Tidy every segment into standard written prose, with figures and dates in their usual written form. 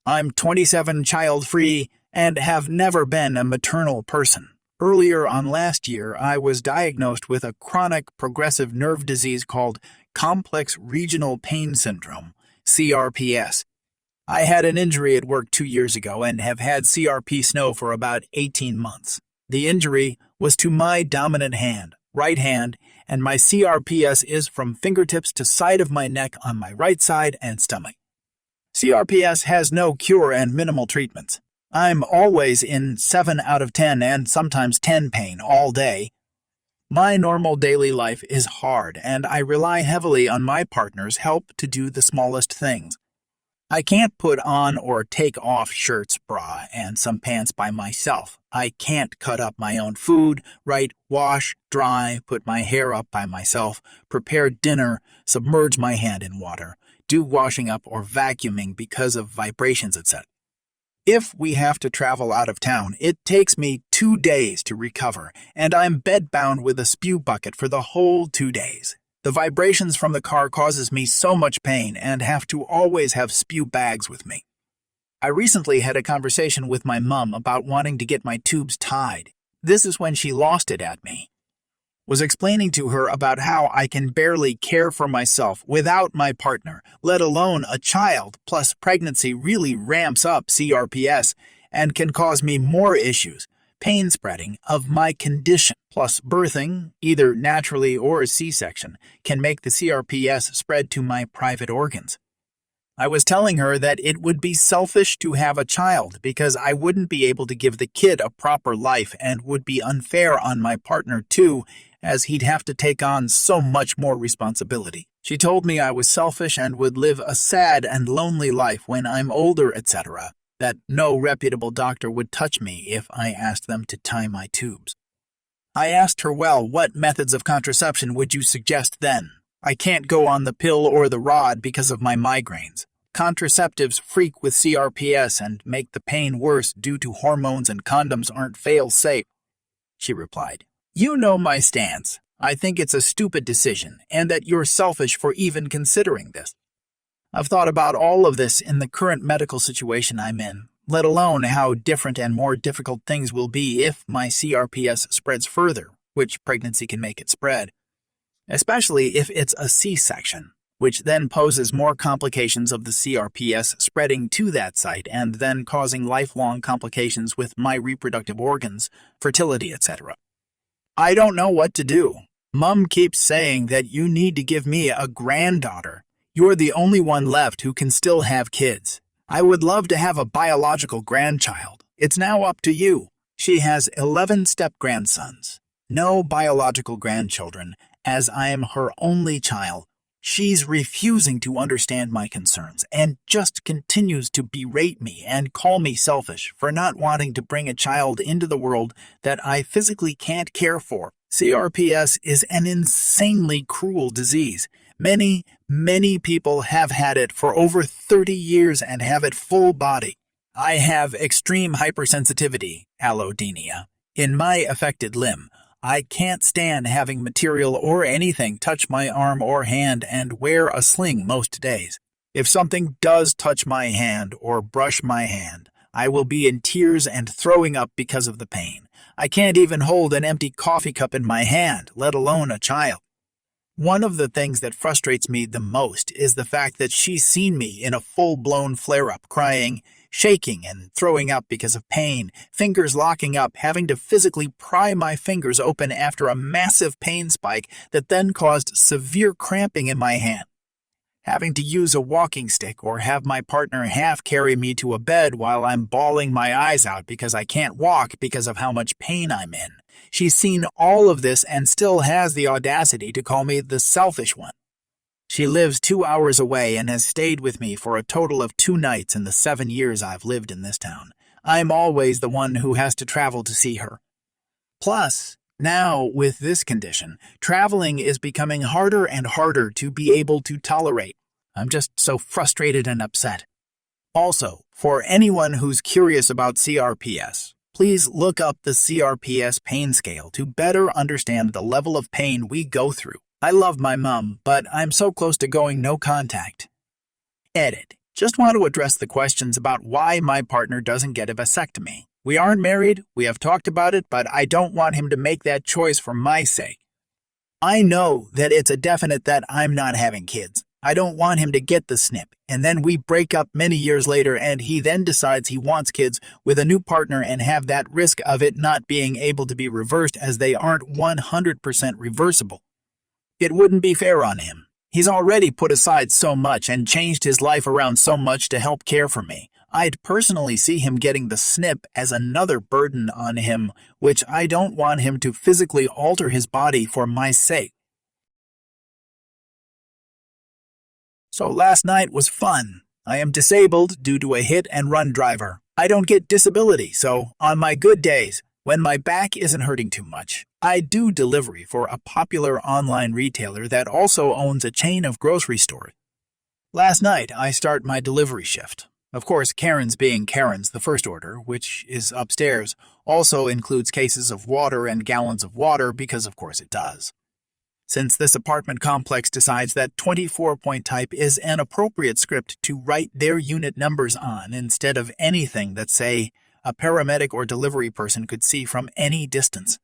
I'm 27, child-free, and have never been a maternal person. Earlier on last year, I was diagnosed with a chronic progressive nerve disease called complex regional pain syndrome, CRPS. I had an injury at work 2 years ago and have had CRP snow for about 18 months. The injury was to my dominant hand, right hand, and my CRPS is from fingertips to side of my neck on my right side and stomach. CRPS has no cure and minimal treatments. I'm always in 7 out of 10 and sometimes 10 pain all day. My normal daily life is hard, and I rely heavily on my partner's help to do the smallest things. I can't put on or take off shirts, bra, and some pants by myself. I can't cut up my own food, wash, dry, put my hair up by myself, prepare dinner, submerge my hand in water, do washing up or vacuuming because of vibrations, etc. If we have to travel out of town, it takes me 2 days to recover, and I'm bedbound with a spew bucket for the whole 2 days. The vibrations from the car causes me so much pain and have to always have spew bags with me. I recently had a conversation with my mom about wanting to get my tubes tied. This is when she lost it at me. Was explaining to her about how I can barely care for myself without my partner, let alone a child, plus pregnancy really ramps up CRPS and can cause me more issues, pain spreading of my condition, plus birthing, either naturally or C-section, can make the CRPS spread to my private organs. I was telling her that it would be selfish to have a child because I wouldn't be able to give the kid a proper life and would be unfair on my partner too, as he'd have to take on so much more responsibility. She told me I was selfish and would live a sad and lonely life when I'm older, etc., that no reputable doctor would touch me if I asked them to tie my tubes. I asked her, well, what methods of contraception would you suggest then? I can't go on the pill or the rod because of my migraines. Contraceptives freak with CRPS and make the pain worse due to hormones, and condoms aren't fail-safe. She replied, "You know my stance. I think it's a stupid decision and that you're selfish for even considering this. I've thought about all of this in the current medical situation I'm in, let alone how different and more difficult things will be if my CRPS spreads further, which pregnancy can make it spread. Especially if it's a C-section, which then poses more complications of the CRPS spreading to that site and then causing lifelong complications with my reproductive organs, fertility, etc. I don't know what to do. Mom keeps saying that you need to give me a granddaughter. You're the only one left who can still have kids. I would love to have a biological grandchild. It's now up to you. She has 11 step-grandsons. No biological grandchildren, as I am her only child. She's refusing to understand my concerns and just continues to berate me and call me selfish for not wanting to bring a child into the world that I physically can't care for. CRPS is an insanely cruel disease. Many people have had it for over 30 years and have it full body. I have extreme hypersensitivity, allodynia, in my affected limb. I can't stand having material or anything touch my arm or hand and wear a sling most days. If something does touch my hand or brush my hand, I will be in tears and throwing up because of the pain. I can't even hold an empty coffee cup in my hand, let alone a child. One of the things that frustrates me the most is the fact that she's seen me in a full-blown flare-up, crying, shaking, and throwing up because of pain, fingers locking up, having to physically pry my fingers open after a massive pain spike that then caused severe cramping in my hand, having to use a walking stick or have my partner half carry me to a bed while I'm bawling my eyes out because I can't walk because of how much pain I'm in. She's seen all of this and still has the audacity to call me the selfish one. She lives 2 hours away and has stayed with me for a total of 2 nights in the 7 years I've lived in this town. I'm always the one who has to travel to see her. Plus, now with this condition, traveling is becoming harder and harder to be able to tolerate. I'm just so frustrated and upset. Also, for anyone who's curious about CRPS, please look up the CRPS pain scale to better understand the level of pain we go through. I love my mom, but I'm so close to going no contact. Edit. Just want to address the questions about why my partner doesn't get a vasectomy. We aren't married, we have talked about it, but I don't want him to make that choice for my sake. I know that it's a definite that I'm not having kids. I don't want him to get the snip, and then we break up many years later and he then decides he wants kids with a new partner and have that risk of it not being able to be reversed as they aren't 100% reversible. It wouldn't be fair on him. He's already put aside so much and changed his life around so much to help care for me. I'd personally see him getting the snip as another burden on him, which I don't want him to physically alter his body for my sake. So last night was fun. I am disabled due to a hit-and-run driver. I don't get disability, so on my good days, when my back isn't hurting too much, I do delivery for a popular online retailer that also owns a chain of grocery stores. Last night, I start my delivery shift. Of course, Karen's being Karen's, the first order, which is upstairs, also includes cases of water and gallons of water because of course it does. Since this apartment complex decides that 24-point type is an appropriate script to write their unit numbers on instead of anything that, say, a paramedic or delivery person could see from any distance.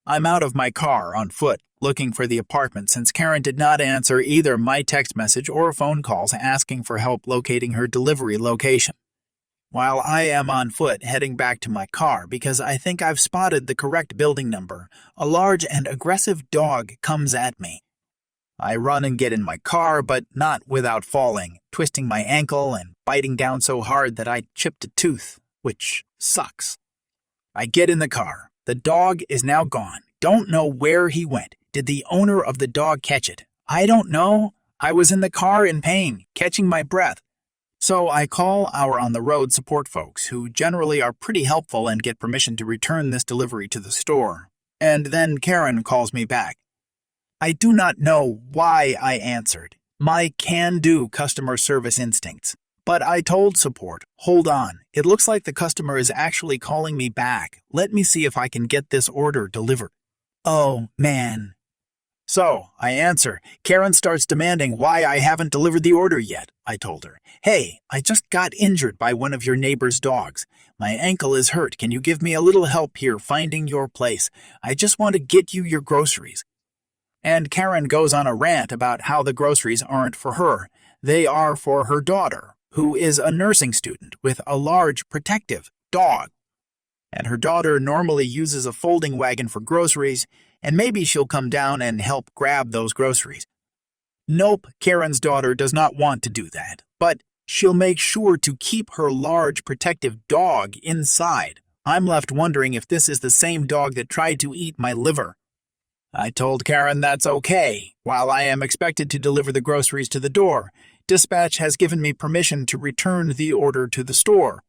I'm out of my car on foot, looking for the apartment since Karen did not answer either my text message or phone calls asking for help locating her delivery location. While I am on foot heading back to my car because I think I've spotted the correct building number, a large and aggressive dog comes at me. I run and get in my car, but not without falling, twisting my ankle and biting down so hard that I chipped a tooth, which sucks. I get in the car. The dog is now gone. Don't know where he went. Did the owner of the dog catch it? I don't know. I was in the car in pain, catching my breath. So I call our on-the-road support folks, who generally are pretty helpful and get permission to return this delivery to the store. And then Karen calls me back. I do not know why I answered. My can-do customer service instincts. But I told support, hold on, it looks like the customer is actually calling me back. Let me see if I can get this order delivered. Oh, man. So, I answer. Karen starts demanding why I haven't delivered the order yet. I told her, hey, I just got injured by one of your neighbor's dogs. My ankle is hurt. Can you give me a little help here finding your place? I just want to get you your groceries. And Karen goes on a rant about how the groceries aren't for her. They are for her daughter, who is a nursing student with a large protective dog. And her daughter normally uses a folding wagon for groceries, and maybe she'll come down and help grab those groceries. Nope, Karen's daughter does not want to do that, but she'll make sure to keep her large protective dog inside. I'm left wondering if this is the same dog that tried to eat my liver. I told Karen that's okay. While I am expected to deliver the groceries to the door, dispatch has given me permission to return the order to the store.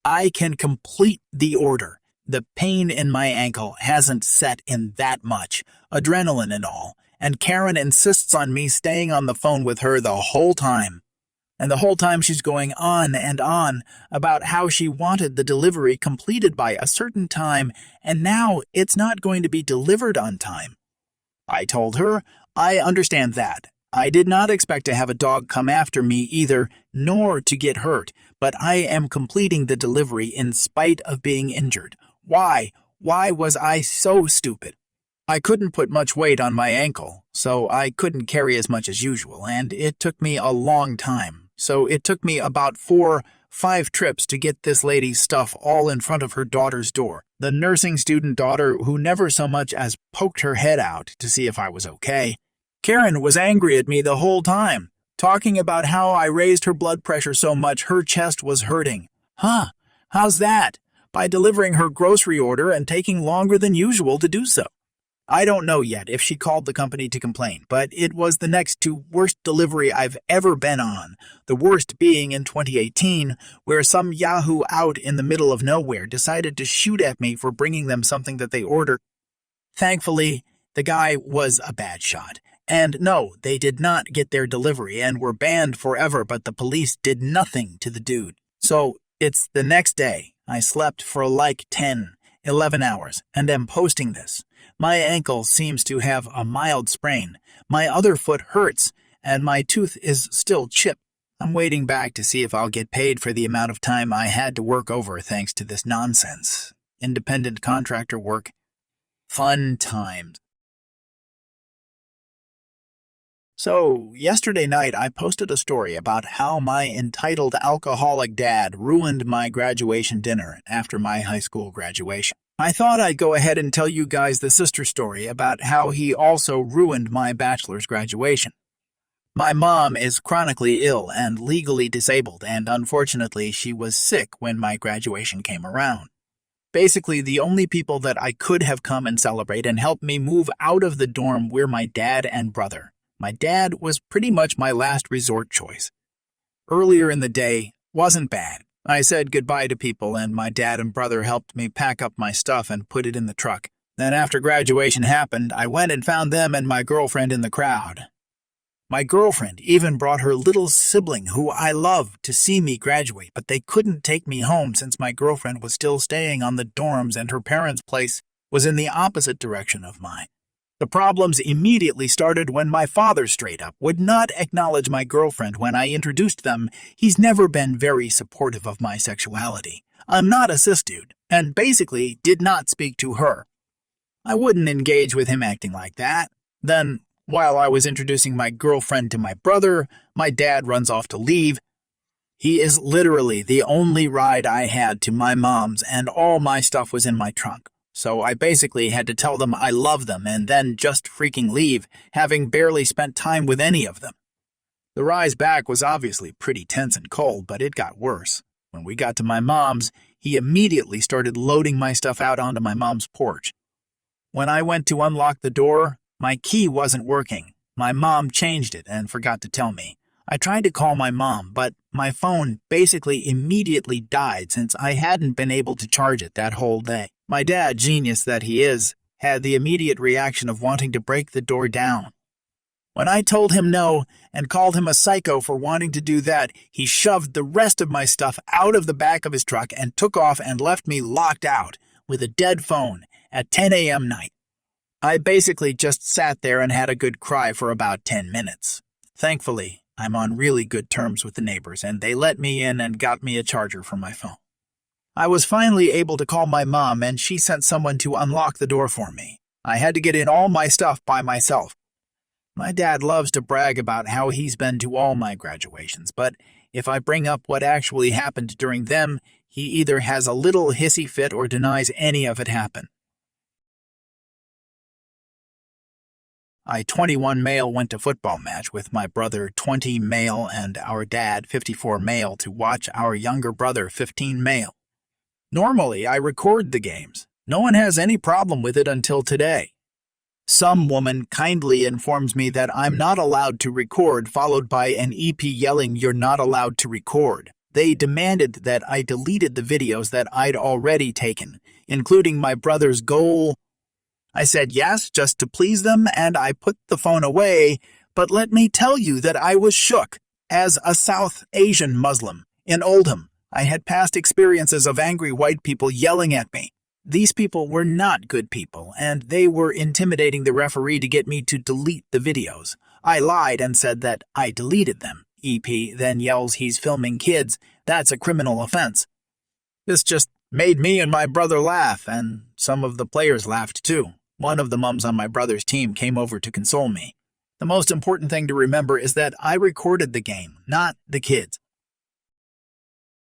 I can complete the order. The pain in my ankle hasn't set in that much, adrenaline and all, and Karen insists on me staying on the phone with her the whole time. And the whole time she's going on and on about how she wanted the delivery completed by a certain time, and now it's not going to be delivered on time. I told her, I understand that. I did not expect to have a dog come after me either, nor to get hurt, but I am completing the delivery in spite of being injured. Why? Why was I so stupid? I couldn't put much weight on my ankle, so I couldn't carry as much as usual, and it took me a long time. So it took me about 4-5 trips to get this lady's stuff all in front of her daughter's door. The nursing student daughter who never so much as poked her head out to see if I was okay. Karen was angry at me the whole time, talking about how I raised her blood pressure so much her chest was hurting. Huh, how's that? By delivering her grocery order and taking longer than usual to do so. I don't know yet if she called the company to complain, but it was the next to worst delivery I've ever been on, the worst being in 2018, where some yahoo out in the middle of nowhere decided to shoot at me for bringing them something that they ordered. Thankfully, the guy was a bad shot. And no, they did not get their delivery and were banned forever, but the police did nothing to the dude. So it's the next day. I slept for like 10-11 hours and am posting this. My ankle seems to have a mild sprain. My other foot hurts, and my tooth is still chipped. I'm waiting back to see if I'll get paid for the amount of time I had to work over thanks to this nonsense. Independent contractor work. Fun times. So, yesterday night I posted a story about how my entitled alcoholic dad ruined my graduation dinner after my high school graduation. I thought I'd go ahead and tell you guys the sister story about how he also ruined my bachelor's graduation. My mom is chronically ill and legally disabled, and unfortunately she was sick when my graduation came around. Basically, the only people that I could have come and celebrate and help me move out of the dorm were my dad and brother. My dad was pretty much my last resort choice. Earlier in the day wasn't bad. I said goodbye to people, and my dad and brother helped me pack up my stuff and put it in the truck. Then after graduation happened, I went and found them and my girlfriend in the crowd. My girlfriend even brought her little sibling, who I love, to see me graduate, but they couldn't take me home since my girlfriend was still staying on the dorms and her parents' place was in the opposite direction of mine. The problems immediately started when my father straight up would not acknowledge my girlfriend when I introduced them. He's never been very supportive of my sexuality. I'm not a cis dude, and basically did not speak to her. I wouldn't engage with him acting like that. Then, while I was introducing my girlfriend to my brother, my dad runs off to leave. He is literally the only ride I had to my mom's, and all my stuff was in my trunk. So I basically had to tell them I love them and then just freaking leave, having barely spent time with any of them. The rise back was obviously pretty tense and cold, but it got worse. When we got to my mom's, he immediately started loading my stuff out onto my mom's porch. When I went to unlock the door, my key wasn't working. My mom changed it and forgot to tell me. I tried to call my mom, but my phone basically immediately died since I hadn't been able to charge it that whole day. My dad, genius that he is, had the immediate reaction of wanting to break the door down. When I told him no and called him a psycho for wanting to do that, he shoved the rest of my stuff out of the back of his truck and took off and left me locked out with a dead phone at 10 a.m. night. I basically just sat there and had a good cry for about 10 minutes. Thankfully, I'm on really good terms with the neighbors, and they let me in and got me a charger for my phone. I was finally able to call my mom, and she sent someone to unlock the door for me. I had to get in all my stuff by myself. My dad loves to brag about how he's been to all my graduations, but if I bring up what actually happened during them, he either has a little hissy fit or denies any of it happened. I, 21 male, went to football match with my brother, 20 male, and our dad, 54 male, to watch our younger brother, 15 male. Normally, I record the games. No one has any problem with it until today. Some woman kindly informs me that I'm not allowed to record, followed by an EP yelling, "You're not allowed to record." They demanded that I deleted the videos that I'd already taken, including my brother's goal. I said yes, just to please them, and I put the phone away, but let me tell you that I was shook. As a South Asian Muslim in Oldham, I had past experiences of angry white people yelling at me. These people were not good people, and they were intimidating the referee to get me to delete the videos. I lied and said that I deleted them. EP then yells he's filming kids. That's a criminal offense. This just made me and my brother laugh, and some of the players laughed too. One of the mums on my brother's team came over to console me. The most important thing to remember is that I recorded the game, not the kids.